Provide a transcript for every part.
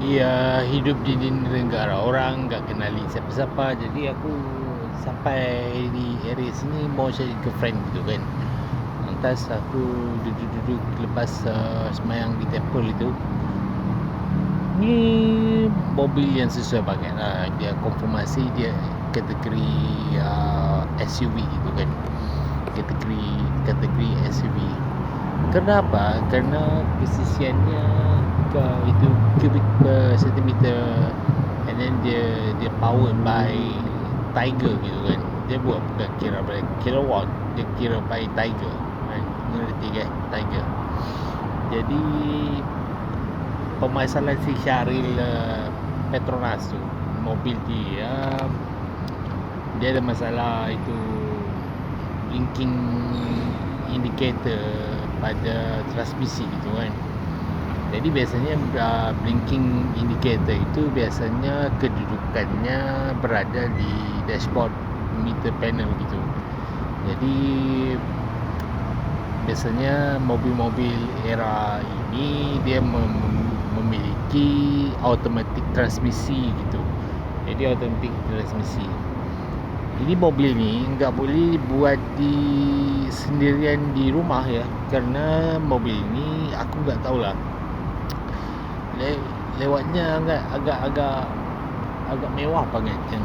dia hidup di negara orang, tak kenali siapa-siapa. Jadi aku sampai di area sini mau cari girlfriend gitu kan. Lantas aku duduk-duduk lepas semayang di temple itu. Ni mobil yang sesuai banget lah. Dia konfirmasi dia kategori SUV gitu kan. Kategori SUV. Kenapa? Kerana kesisiannya itu cubic per centimeter, and then dia powered by Tiger gitu kan. Dia bukan kira by kilowatt, dia kira by Tiger kan. Mengerti kan? Tiger. Jadi permasalahan si Syahril Petronas tu, mobil dia ada masalah itu blinking indicator pada transmisi gitu kan. Jadi biasanya blinking indicator itu biasanya kedudukannya berada di dashboard meter panel gitu. Jadi biasanya mobil-mobil era ini dia memiliki automatic transmisi gitu. Jadi automatic transmisi. Jadi mobil ni enggak boleh buat di sendirian di rumah ya, kerana mobil ni aku enggak tahulah. Lewatnya agak mewah banget kan.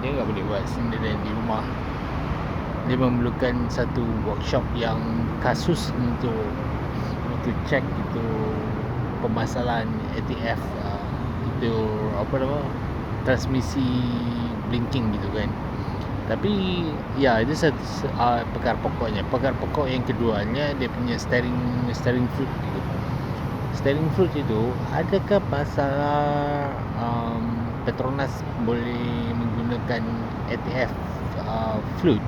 Dia enggak boleh buat sendirian di rumah. Dia memerlukan satu workshop yang khusus untuk cek itu permasalahan ATF, itu apa nama, transmisi blinking gitu kan. Tapi ya itu perkara pokoknya. Perkara pokok yang keduanya dia punya steering fluid gitu. Steering fluid itu adakah masalah Petronas boleh menggunakan ATF fluid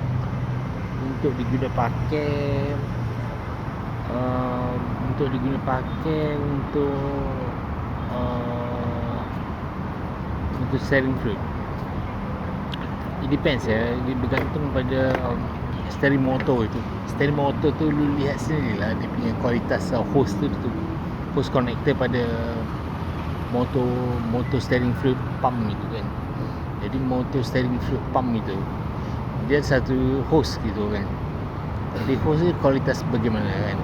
untuk diguna pakai untuk steering fluid. It depends ya. Dia bergantung pada steering motor itu. Steering motor tu lu lihat sendirilah dia punya kualitas hose tu, hose connector pada motor steering fluid pump itu kan. Jadi motor steering fluid pump itu dia satu hose gitu kan. Jadi hose ni kualitas bagaimana kan.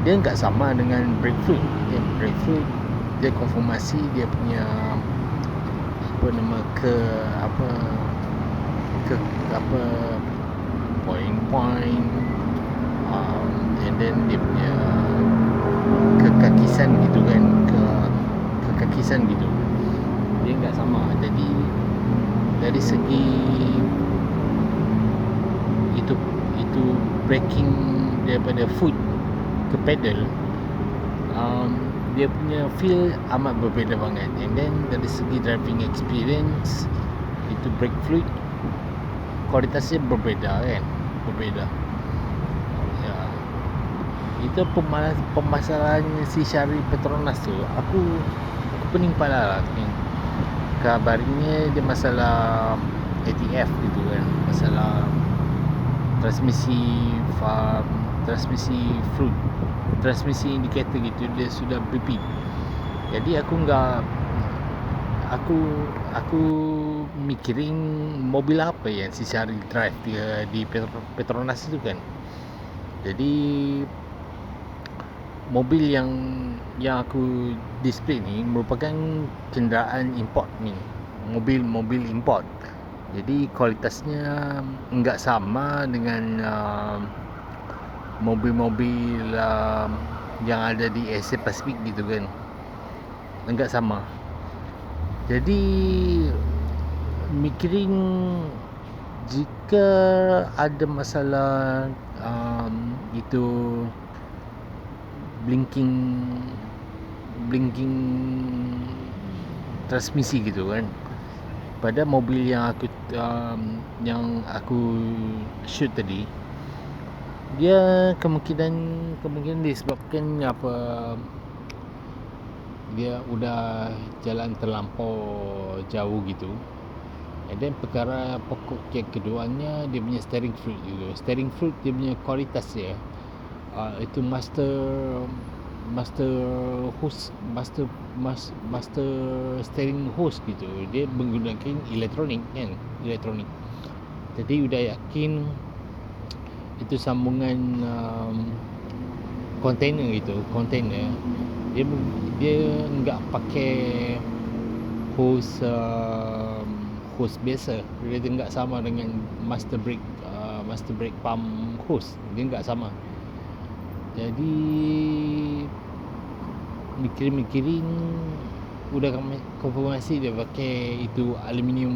Dia enggak sama dengan brake fluid. Brake fluid dia konfirmasi dia punya point, and then dia punya kekakisan gitu kan, kekakisan gitu. Dia enggak sama. Jadi dari segi itu braking daripada foot ke pedal, dia punya feel amat berbeza banget. And then dari segi driving experience, itu brake fluid kualitasnya berbeza kan, berbeza ya. Itu permasalahan si Syahril Petronas tu. Aku pening kepala lah kan. Kabarnya dia masalah ATF gitu kan, masalah transmisi fluid, transmisi indicator gitu, dia sudah beeping. Jadi aku mikirin mobil apa yang si Syahril drive dia di Petronas itu kan. Jadi mobil yang aku display ni merupakan kenderaan import ni, mobil import. Jadi kualitasnya enggak sama dengan mobil-mobil yang ada di Asia Pacific gitu kan. Enggak sama. Jadi mikirin jika ada masalah itu blinking transmisi gitu kan, pada mobil yang aku shoot tadi, dia kemungkinan disebabkan dia udah jalan terlampau jauh gitu. And then perkara pokok yang keduanya dia punya steering fluid gitu. Steering fluid dia punya kualitas dia itu master master hose, master steering hose gitu. Dia menggunakan elektronik kan, elektronik. Jadi udah yakin itu sambungan container gitu, container. Dia enggak pakai hose hose biasa. Dia enggak sama dengan master brake pump hose. Dia enggak sama. Jadi mikirin udah konfirmasi dia pakai itu aluminium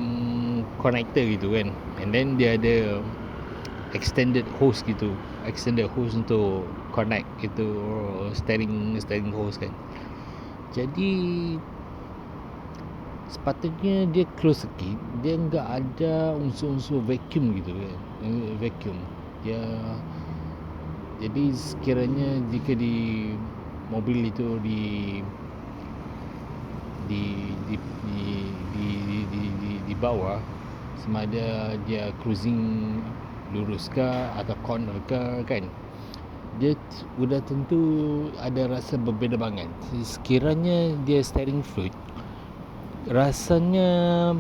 connector gitu kan, and then dia ada extended hose untuk connect itu steering hose kan. Jadi sepatutnya dia close sikit, dia enggak ada unsur-unsur vacuum gitu kan, vacuum dia. Jadi sekiranya jika di mobil itu di bawah, sama ada dia cruising lurus ke atau corner ke kan, dia sudah tentu ada rasa berbeza banget. Sekiranya dia steering fluid, rasanya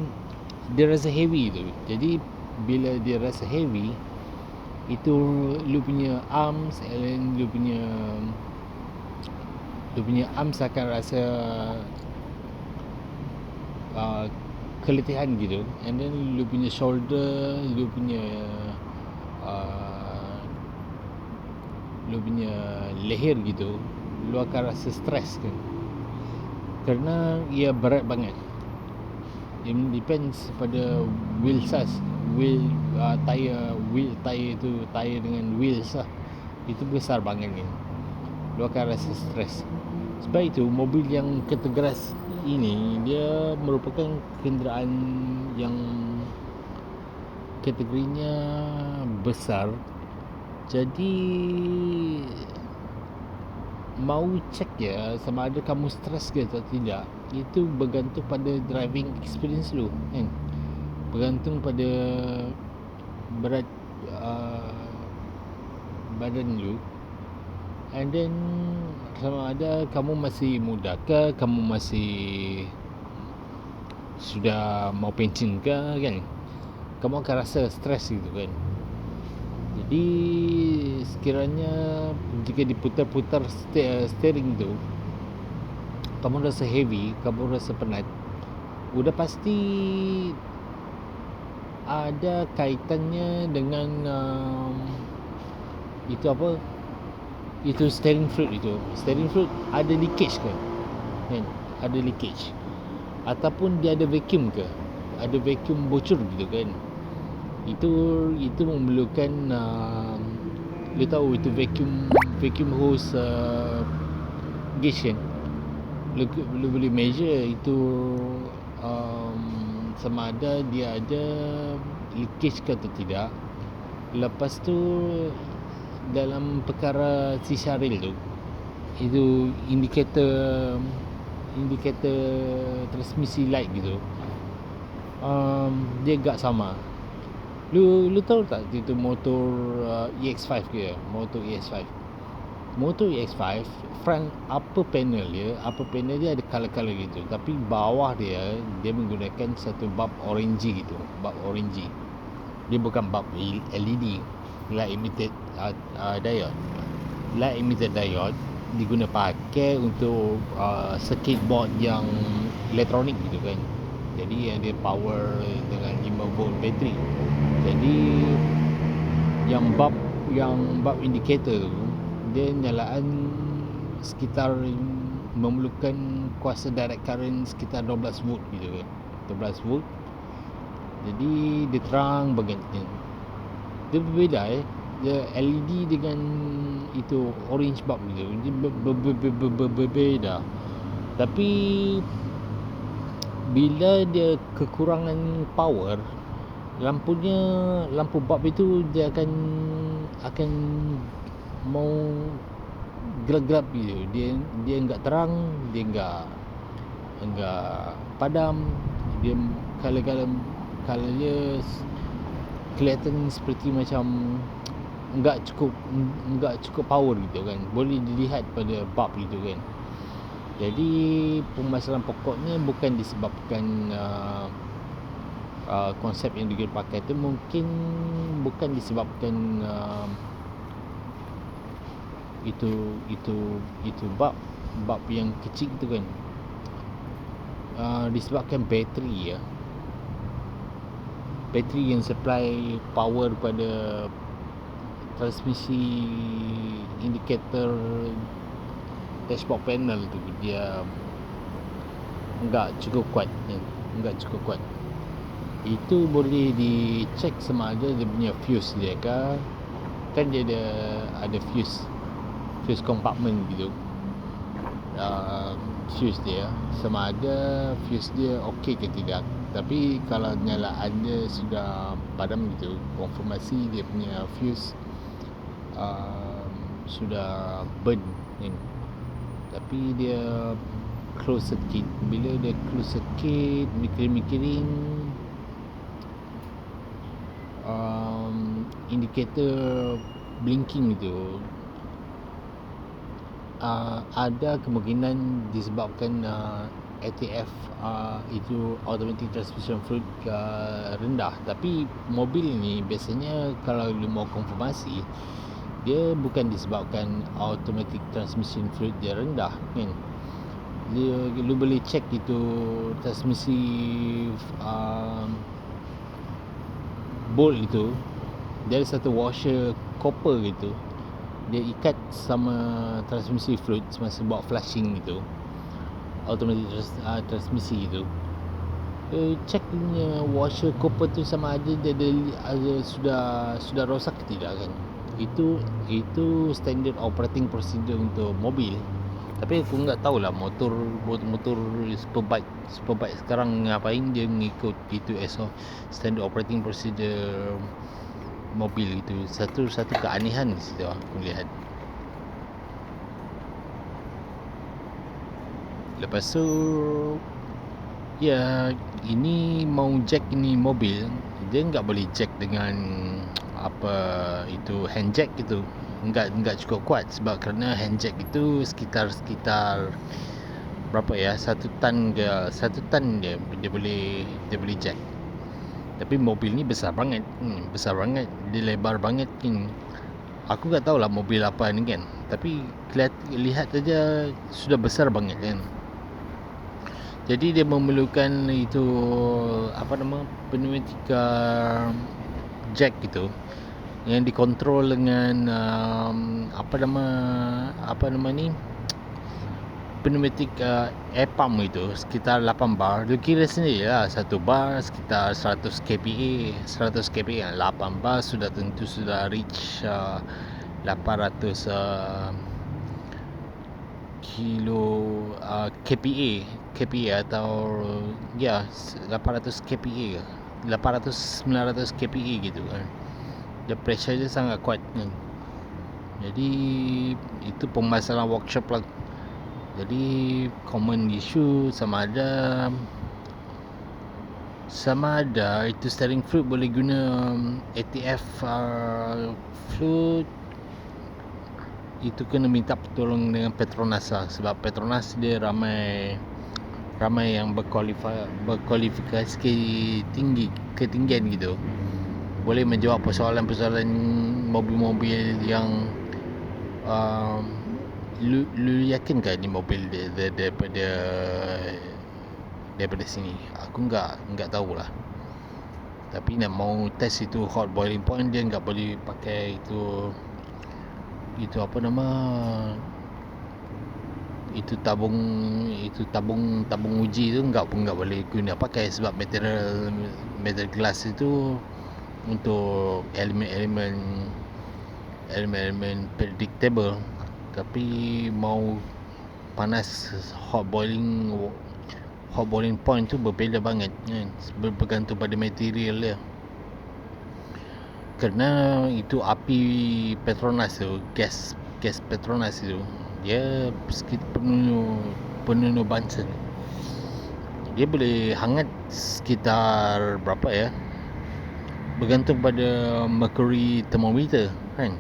dia rasa heavy tu. Jadi bila dia rasa heavy, itu lu punya arms and lu punya arms akan rasa keletihan gitu, and then lu punya shoulder, lu punya leher gitu, lu akan rasa stress kan, kerana ia berat banget. It depends pada wheel size, tire dengan wheels lah, itu besar banget kan, lu akan rasa stress. Sebab itu mobil yang kategoris ini dia merupakan kenderaan yang kategorinya besar. Jadi mau cek ya sama ada kamu stres ke atau tidak, itu bergantung pada driving experience lu kan, bergantung pada berat badan lu, and then sama ada kamu masih muda ke, kamu masih sudah mau pencen ke kan, kamu akan rasa stres gitu kan. Jadi sekiranya jika diputar-putar steering tu, kamu rasa heavy, kamu rasa penat, udah pasti ada kaitannya dengan itu apa, itu steering fluid. Itu steering fluid ada leakage ke kan, ada leakage, ataupun dia ada vacuum ke, ada vacuum bocor gitu kan. Itu memerlukan lu tahu itu vacuum hose gauge kan, lu boleh measure itu sama ada dia ada leakage ke atau tidak. Lepas tu dalam perkara sisa rel tu, itu indikator transmisi light gitu, dia agak sama. Lu tahu tak itu motor EX5 ke, motor EX5 front upper panel dia ada color gitu, tapi bawah dia menggunakan satu bulb orangey gitu, bulb orangey. Dia bukan bulb LED, light emitted diode diguna pakai untuk circuit board yang elektronik gitu kan. Jadi dia power dengan 5 volt bateri. Jadi yang bulb indicator tu, dia nyalaan sekitar memerlukan kuasa direct current sekitar 12 volt gitu kan, 12 volt. Jadi dia terang banget. Dia berbeza dia LED dengan itu orange bulb gitu, dia berbeza. Tapi bila dia kekurangan power, lampu bulb itu dia akan mau gelap-gelap gitu. Dia enggak terang, dia enggak padam. Dia kalau dia kelihatan seperti macam enggak cukup power gitu kan. Boleh dilihat pada bulb gitu kan. Jadi permasalahan pokoknya bukan disebabkan konsep yang dia pakai tu mungkin bukan disebabkan itu bulb yang kecil tu kan. Disebabkan bateri yang supply power pada transmisi indikator dashboard panel tu dia enggak cukup kuat. Itu boleh dicek sama ada dia punya fuse dia ke, kan dia ada fuse compartment gitu. Fuse dia sama ada fuse dia okey ke tidak. Tapi kalau nyalaan dia sudah padam gitu, konfirmasi dia punya fuse sudah burn kan. Tapi dia close circuit. Bila dia close circuit, mikirin indikator blinking itu ada kemungkinan disebabkan ATF itu automatic transmission fluid rendah. Tapi mobil ni biasanya kalau lu mau konfirmasi, dia bukan disebabkan automatic transmission fluid dia rendah kan. Lu boleh check itu transmisi bolt itu, dia ada satu washer copper gitu, dia ikat sama transmisi fluid semasa buat flushing gitu, automatic transmisi gitu. Check punya washer copper tu sama ada dia ada sudah rosak ke tidak kan. Itu standard operating procedure untuk mobil. Tapi aku enggak tahulah motor superbike sekarang ngapain dia mengikut itu as standard operating procedure mobil itu. Satu keanehan di situ aku lihat. Lepas tu ya, ini mau jack ini mobil, dia enggak boleh jack dengan apa itu hand jack gitu. Enggak cukup kuat sebab kerana hand jack itu sekitar berapa ya, 1 tan dia boleh jack. Tapi mobil ni besar banget, dia lebar banget kan. Aku tak tahulah mobil apa ni kan, tapi lihat saja sudah besar banget kan. Jadi dia memerlukan itu pneumatic jack gitu yang dikontrol dengan pneumatic air pump itu sekitar 8 bar. Dia kira sendiri lah, 1 bar sekitar 100 kPa. 8 bar sudah tentu sudah reach 800 kilo kPa atau ya 800 kPa 900 kPa gitu kan. Dia pressure dia sangat kuat kan. Jadi itu permasalahan workshop lah. Jadi common issue sama ada itu steering fluid boleh guna ATF fluid. Itu kena minta pertolongan dengan Petronas lah, sebab Petronas dia ramai yang berkualifikasi ketinggian gitu, boleh menjawab persoalan-persoalan mobil-mobil yang lu yakin ke ni mobil dia daripada sini. Aku enggak tahulah. Tapi nak mau test itu hot boiling point, dia enggak boleh pakai itu tabung uji tu enggak boleh guna pakai, sebab material glass itu untuk elemen predictable. Tapi mau panas hot boiling point tu berbeza banget kan, bergantung pada material dia. Kerana itu api Petronas tu, gas Petronas itu, dia penuh Bunsen. Dia boleh hangat sekitar berapa ya, bergantung pada mercury thermometer kan.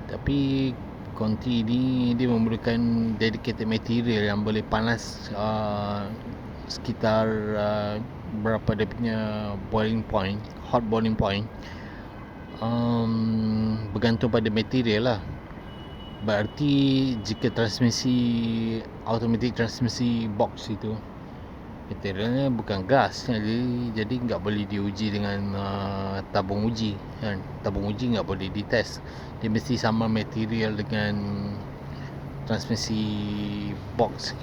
Tapi konti ni dia memerlukan dedicated material yang boleh panas sekitar berapa dia punya boiling point, hot boiling point. Bergantung pada material lah. Berarti jika automatic transmisi box itu materialnya bukan gas, jadi nggak boleh diuji dengan tabung uji kan. Tabung uji nggak boleh dites, dia mesti sama material dengan transmisi box,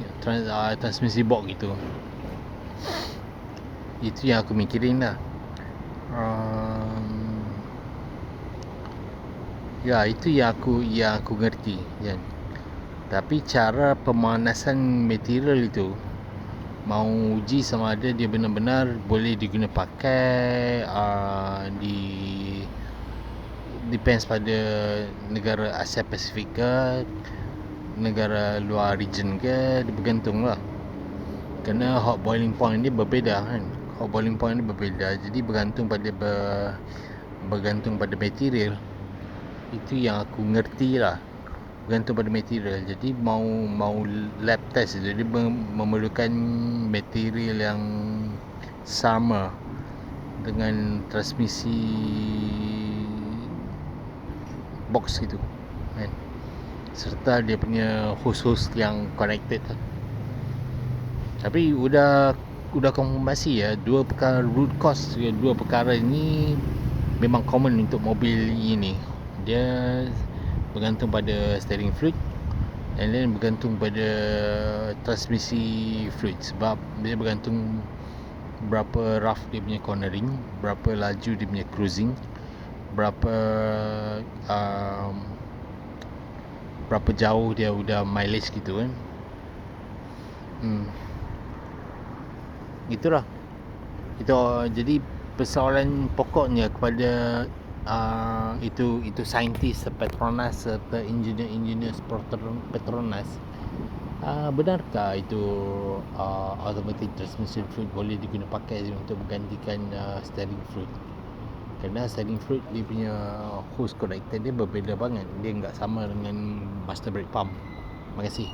transmisi box gitu. Itu yang aku mikirin lah. Ya, itu yang aku ngerti kan. Tapi cara pemanasan material itu mau uji sama ada dia benar-benar boleh diguna pakai depends pada negara Asia Pasifik ke, negara luar region ke, dia bergantung lah. Kerana hot boiling point dia berbeza kan. Hot boiling point dia berbeza, jadi bergantung pada material. Itu yang aku ngerti lah, bergantung pada material. Jadi mau lab test itu dia memerlukan material yang sama dengan transmisi box gitu kan, serta dia punya host yang connected lah. Tapi udah konfirmasi ya, dua perkara root cause, dua perkara ini memang common untuk mobil ini. Dia bergantung pada steering fluid and then bergantung pada transmisi fluid, sebab dia bergantung berapa rough dia punya cornering, berapa laju dia punya cruising, berapa jauh dia udah mileage gitu kan. Itulah. Itu jadi persoalan pokoknya kepada itu saintis Petronas serta engineer Petronas, benarkah itu automatic transmission fluid boleh digunakan pakai untuk menggantikan steering fluid? Kerana steering fluid dia punya hose connector dia berbeza banget, dia enggak sama dengan master brake pump. Terima kasih.